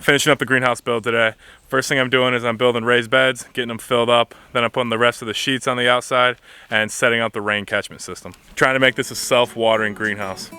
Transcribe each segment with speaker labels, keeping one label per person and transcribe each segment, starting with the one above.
Speaker 1: Finishing up the greenhouse build today. First thing I'm doing is I'm building raised beds, getting them filled up. Then I'm putting the rest of the sheets on the outside and setting up the rain catchment system. Trying to make this a self-watering greenhouse.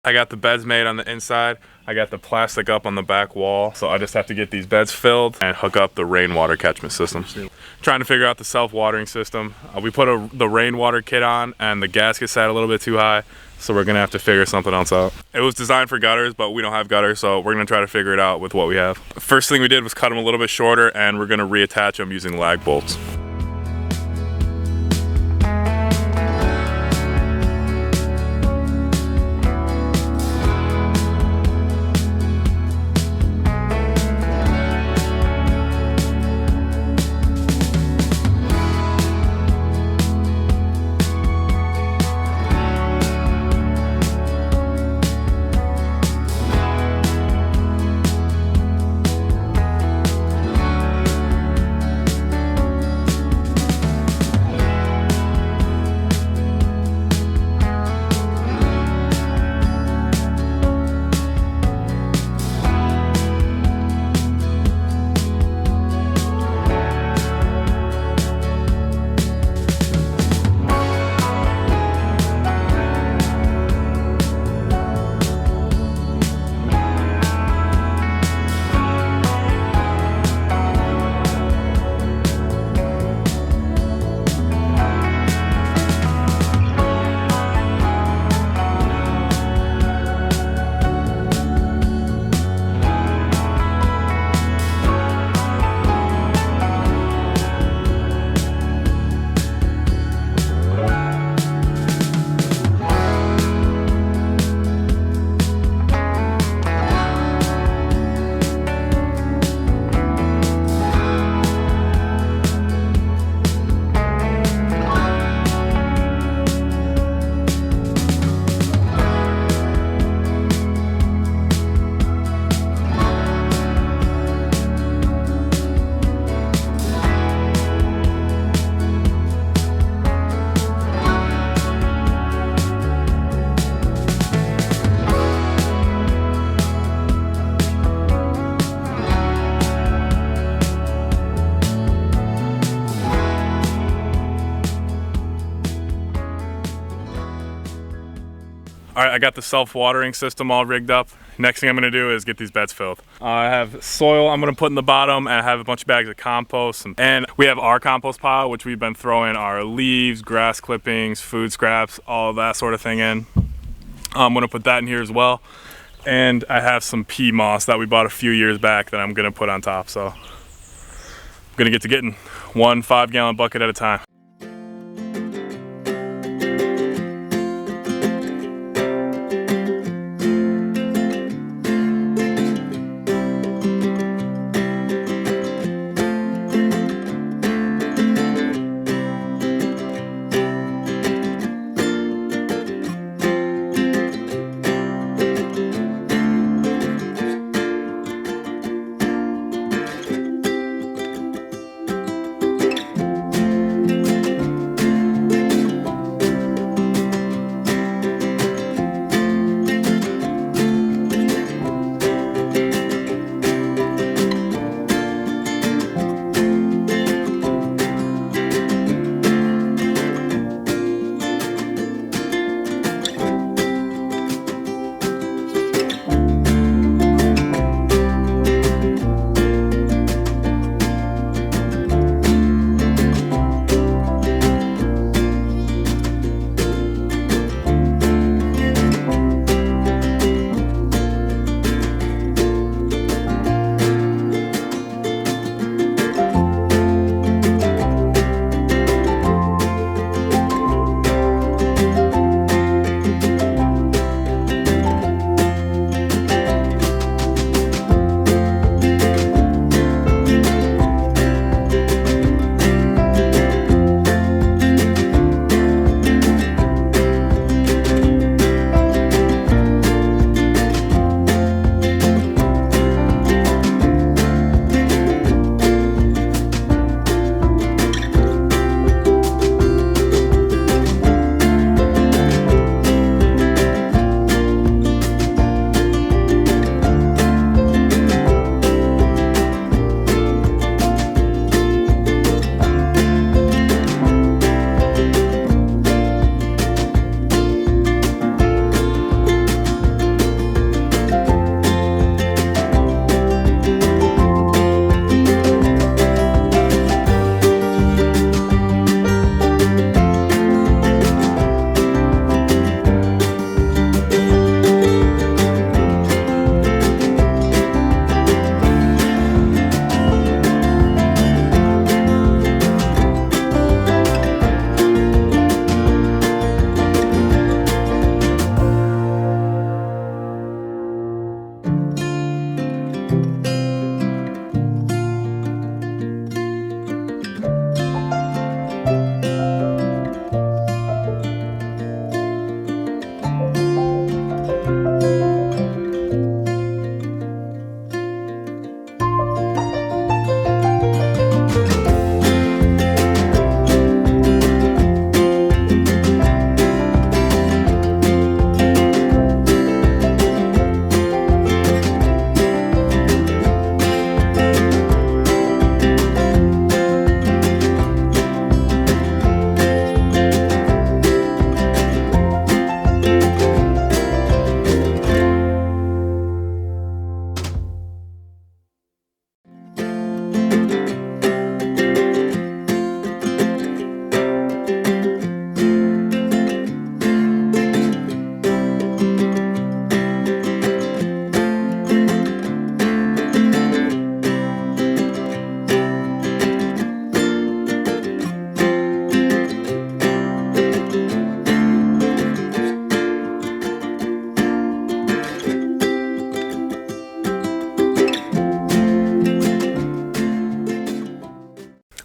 Speaker 1: I got the beds made on the inside. I got the plastic up on the back wall. So I just have to get these beds filled and hook up the rainwater catchment system. Trying to figure out the self-watering system. We put the rainwater kit on and the gasket sat a little bit too high. So we're gonna have to figure something else out. It was designed for gutters, but we don't have gutters. So we're gonna try to figure it out with what we have. First thing we did was cut them a little bit shorter and we're gonna reattach them using lag bolts. All right, I got the self-watering system all rigged up. Next thing I'm gonna do is get these beds filled. I have soil I'm gonna put in the bottom, and I have a bunch of bags of compost. And we have our compost pile, which we've been throwing our leaves, grass clippings, food scraps, all of that sort of thing in. I'm gonna put that in here as well. And I have some pea moss that we bought a few years back that I'm gonna put on top. So I'm gonna get to getting one 5-gallon bucket at a time.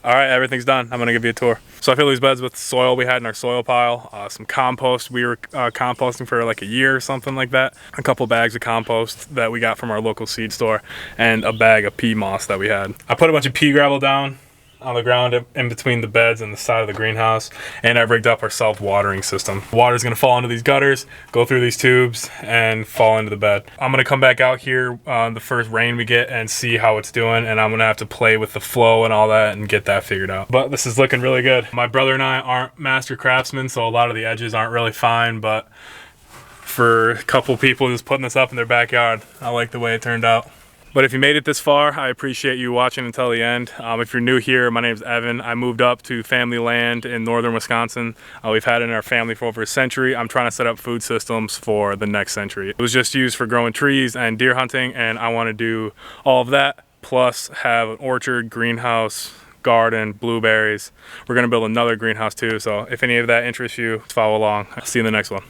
Speaker 1: All right, everything's done. I'm gonna give you a tour. So I fill these beds with soil we had in our soil pile, some compost. We were composting for like a year or something like that. A couple bags of compost that we got from our local seed store, and a bag of pea moss that we had. I put a bunch of pea gravel down on the ground in between the beds and the side of the greenhouse, and I've rigged up our self-watering system. Water's gonna fall into these gutters, go through these tubes, and fall into the bed. I'm gonna come back out here the first rain we get and see how it's doing, and I'm gonna have to play with the flow and all that and get that figured out. But this is looking really good. My brother and I aren't master craftsmen, so a lot of the edges aren't really fine, but for a couple people just putting this up in their backyard. I like the way it turned out. But if you made it this far, I appreciate you watching until the end. If you're new here, my name's Evan. I moved up to family land in northern Wisconsin. We've had it in our family for over a century. I'm trying to set up food systems for the next century. It was just used for growing trees and deer hunting, and I want to do all of that, plus have an orchard, greenhouse, garden, blueberries. We're gonna build another greenhouse too, so if any of that interests you, follow along. I'll see you in the next one.